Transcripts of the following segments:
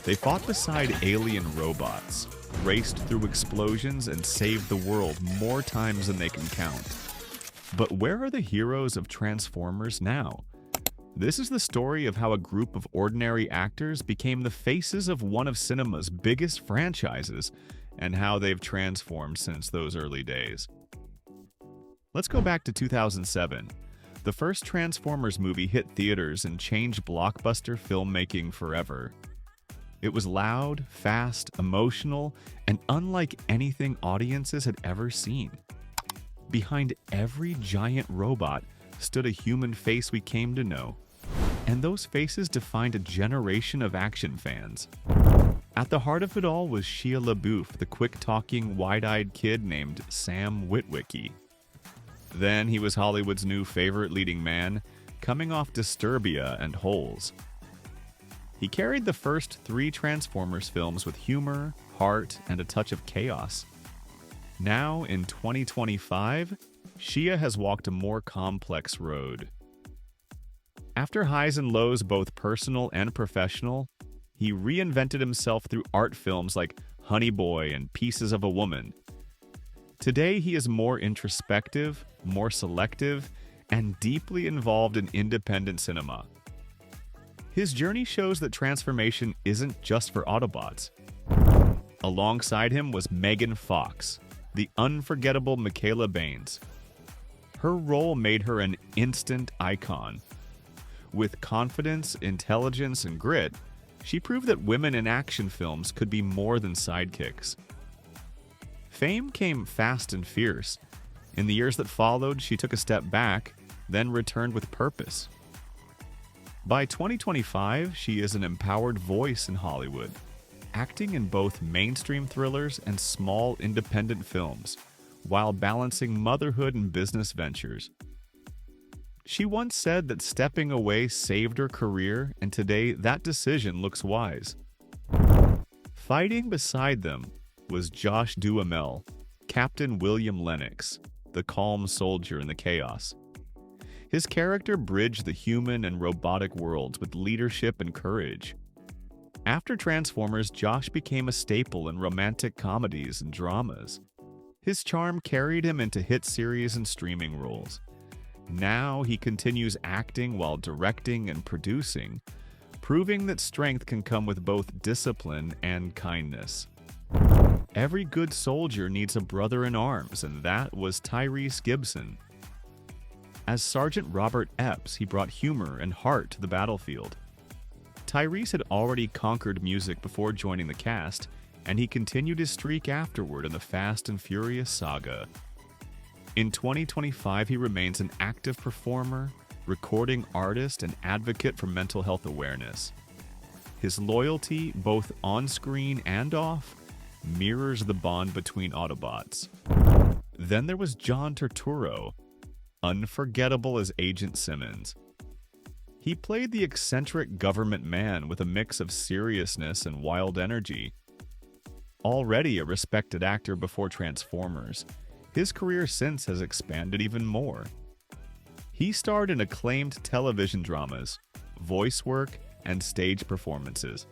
They fought beside alien robots, raced through explosions, and saved the world more times than they can count. But where are the heroes of Transformers now? This is the story of how a group of ordinary actors became the faces of one of cinema's biggest franchises, and how they've transformed since those early days. Let's go back to 2007. The first Transformers movie hit theaters and changed blockbuster filmmaking forever. It was loud, fast, emotional, and unlike anything audiences had ever seen. Behind every giant robot stood a human face we came to know, and those faces defined a generation of action fans. At the heart of it all was Shia LaBeouf, the quick-talking, wide-eyed kid named Sam Witwicky. Then he was Hollywood's new favorite leading man, coming off Disturbia and Holes. He carried the first 3 Transformers films with humor, heart, and a touch of chaos. Now, in 2025, Shia has walked a more complex road. After highs and lows, both personal and professional, he reinvented himself through art films like Honey Boy and Pieces of a Woman. Today, he is more introspective, more selective, and deeply involved in independent cinema. His journey shows that transformation isn't just for Autobots. Alongside him was Megan Fox, the unforgettable Michaela Baines. Her role made her an instant icon. With confidence, intelligence, and grit, she proved that women in action films could be more than sidekicks. Fame came fast and fierce. In the years that followed, she took a step back, then returned with purpose. By 2025, she is an empowered voice in Hollywood, acting in both mainstream thrillers and small independent films, while balancing motherhood and business ventures. She once said that stepping away saved her career, and today that decision looks wise. Fighting beside them was Josh Duhamel, Captain William Lennox, the calm soldier in the chaos. His character bridged the human and robotic worlds with leadership and courage. After Transformers, Josh became a staple in romantic comedies and dramas. His charm carried him into hit series and streaming roles. Now he continues acting while directing and producing, proving that strength can come with both discipline and kindness. Every good soldier needs a brother in arms, and that was Tyrese Gibson. As Sergeant Robert Epps, he brought humor and heart to the battlefield. Tyrese had already conquered music before joining the cast, and he continued his streak afterward in the Fast and Furious saga. In 2025, he remains an active performer, recording artist, and advocate for mental health awareness. His loyalty, both on-screen and off, mirrors the bond between Autobots. Then there was John Turturro, unforgettable as Agent Simmons. He played the eccentric government man with a mix of seriousness and wild energy. Already a respected actor before Transformers, his career since has expanded even more. He starred in acclaimed television dramas, voice work, and stage performances.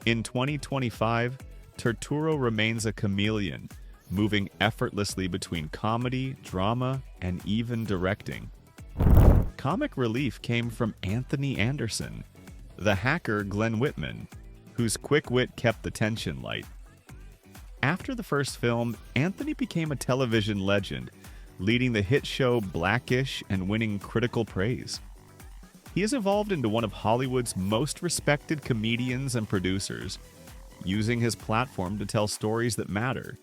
In 2025, Turturro remains a chameleon, moving effortlessly between comedy, drama, and even directing. Comic relief came from Anthony Anderson, the hacker Glenn Whitman, whose quick wit kept the tension light. After the first film, Anthony became a television legend, leading the hit show Blackish and winning critical praise. He has evolved into one of Hollywood's most respected comedians and producers, using his platform to tell stories that matter.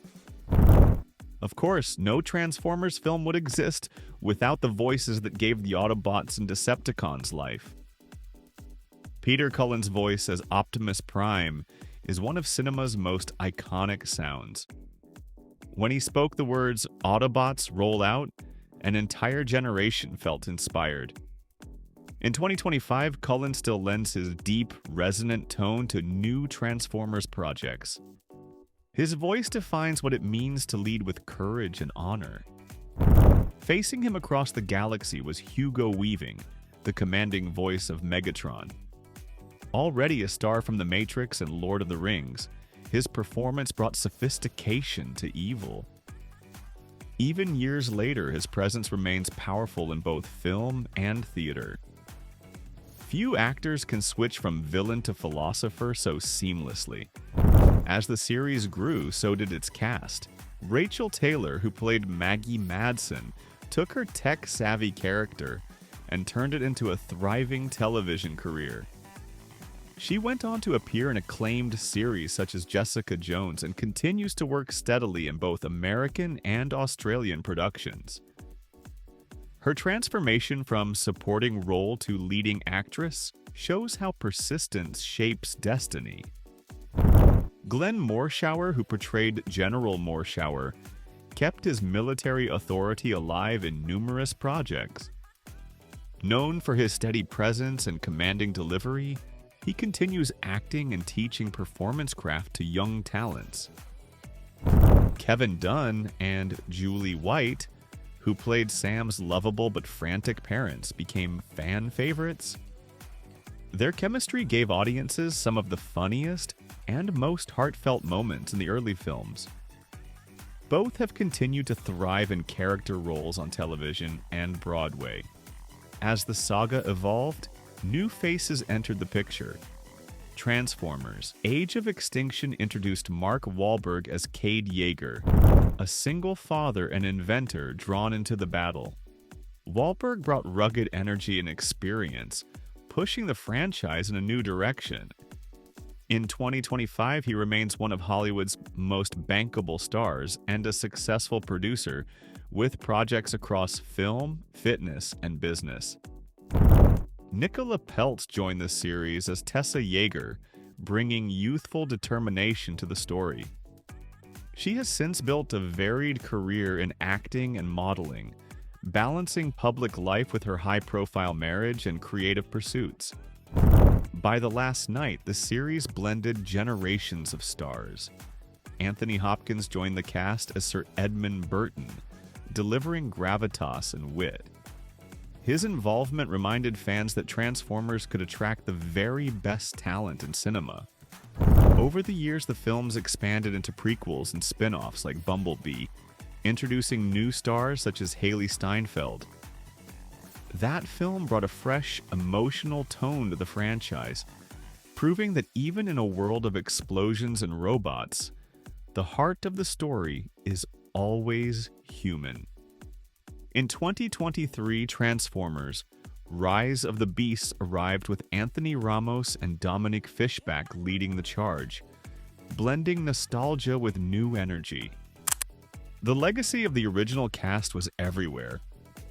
Of course, no Transformers film would exist without the voices that gave the Autobots and Decepticons life. Peter Cullen's voice as Optimus Prime is one of cinema's most iconic sounds. When he spoke the words "Autobots roll out," an entire generation felt inspired. In 2025, Cullen still lends his deep, resonant tone to new Transformers projects. His voice defines what it means to lead with courage and honor. Facing him across the galaxy was Hugo Weaving, the commanding voice of Megatron. Already a star from The Matrix and Lord of the Rings, his performance brought sophistication to evil. Even years later, his presence remains powerful in both film and theater. Few actors can switch from villain to philosopher so seamlessly. As the series grew, so did its cast. Rachel Taylor, who played Maggie Madsen, took her tech-savvy character and turned it into a thriving television career. She went on to appear in acclaimed series such as Jessica Jones and continues to work steadily in both American and Australian productions. Her transformation from supporting role to leading actress shows how persistence shapes destiny. Glenn Morshower, who portrayed General Morshower, kept his military authority alive in numerous projects. Known for his steady presence and commanding delivery, he continues acting and teaching performance craft to young talents. Kevin Dunn and Julie White, who played Sam's lovable but frantic parents, became fan favorites. Their chemistry gave audiences some of the funniest and most heartfelt moments in the early films. Both have continued to thrive in character roles on television and Broadway. As the saga evolved, new faces entered the picture. Transformers: Age of Extinction introduced Mark Wahlberg as Cade Yeager, a single father and inventor drawn into the battle. Wahlberg brought rugged energy and experience, pushing the franchise in a new direction. In 2025, he remains one of Hollywood's most bankable stars and a successful producer, with projects across film, fitness, and business. Nicola Peltz joined the series as Tessa Yeager, bringing youthful determination to the story. She has since built a varied career in acting and modeling, balancing public life with her high-profile marriage and creative pursuits. By the last night, the series blended generations of stars. Anthony Hopkins joined the cast as Sir Edmund Burton, delivering gravitas and wit. His involvement reminded fans that Transformers could attract the very best talent in cinema. Over the years, the films expanded into prequels and spin-offs like Bumblebee, introducing new stars such as Haley Steinfeld. That film brought a fresh, emotional tone to the franchise, proving that even in a world of explosions and robots, the heart of the story is always human. In 2023, Transformers: Rise of the Beasts arrived with Anthony Ramos and Dominic Fishback leading the charge, blending nostalgia with new energy. The legacy of the original cast was everywhere,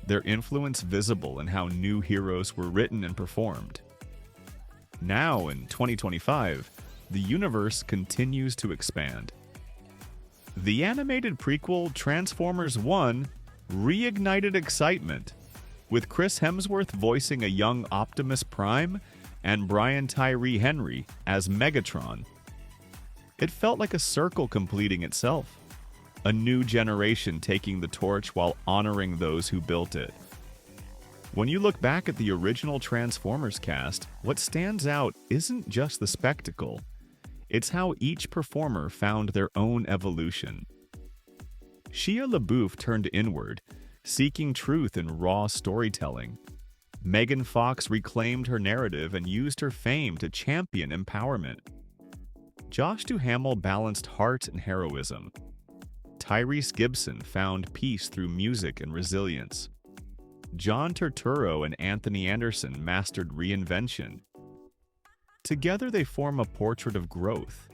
their influence visible in how new heroes were written and performed. Now, in 2025, the universe continues to expand. The animated prequel Transformers 1 reignited excitement, with Chris Hemsworth voicing a young Optimus Prime and Brian Tyree Henry as Megatron. It felt like a circle completing itself, a new generation taking the torch while honoring those who built it. When you look back at the original Transformers cast, what stands out isn't just the spectacle, it's how each performer found their own evolution. Shia LaBeouf turned inward, seeking truth in raw storytelling. Megan Fox reclaimed her narrative and used her fame to champion empowerment. Josh Duhamel balanced heart and heroism. Tyrese Gibson found peace through music and resilience. John Turturro and Anthony Anderson mastered reinvention. Together they form a portrait of growth,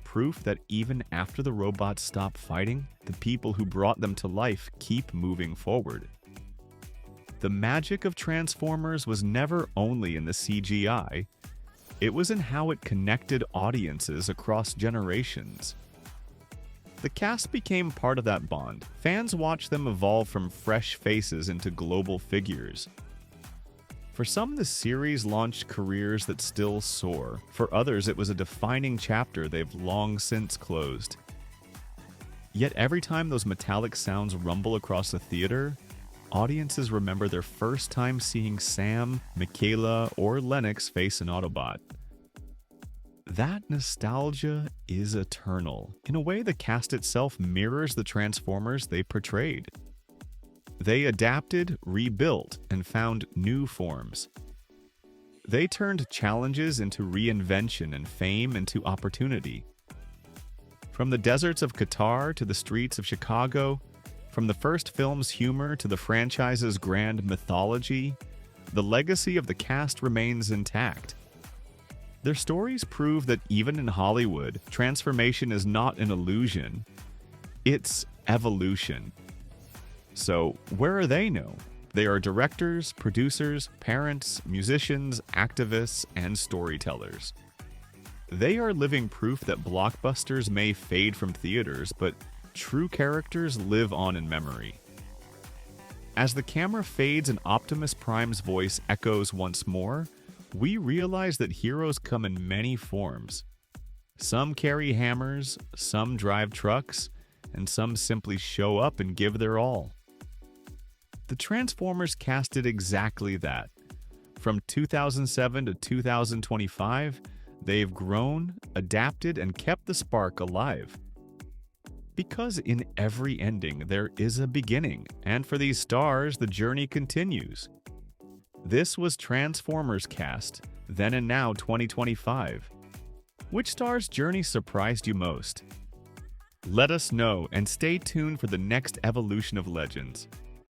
proof that even after the robots stop fighting, the people who brought them to life keep moving forward. The magic of Transformers was never only in the CGI, it was in how it connected audiences across generations. The cast became part of that bond. Fans watched them evolve from fresh faces into global figures. For some, the series launched careers that still soar. For others, it was a defining chapter they've long since closed. Yet every time those metallic sounds rumble across the theater, audiences remember their first time seeing Sam, Michaela, or Lennox face an Autobot. That nostalgia is eternal. In a way, the cast itself mirrors the Transformers they portrayed. They adapted, rebuilt, and found new forms. They turned challenges into reinvention and fame into opportunity. From the deserts of Qatar to the streets of Chicago, from the first film's humor to the franchise's grand mythology, the legacy of the cast remains intact. Their stories prove that even in Hollywood, transformation is not an illusion, it's evolution. So, where are they now? They are directors, producers, parents, musicians, activists, and storytellers. They are living proof that blockbusters may fade from theaters, but true characters live on in memory. As the camera fades and Optimus Prime's voice echoes once more, we realize that heroes come in many forms. Some carry hammers, some drive trucks, and some simply show up and give their all. The Transformers cast did exactly that. From 2007 to 2025, they've grown, adapted, and kept the spark alive. Because in every ending there is a beginning, and for these stars, the journey continues. This was Transformers Cast, Then and Now 2025. Which star's journey surprised you most? Let us know and stay tuned for the next evolution of legends.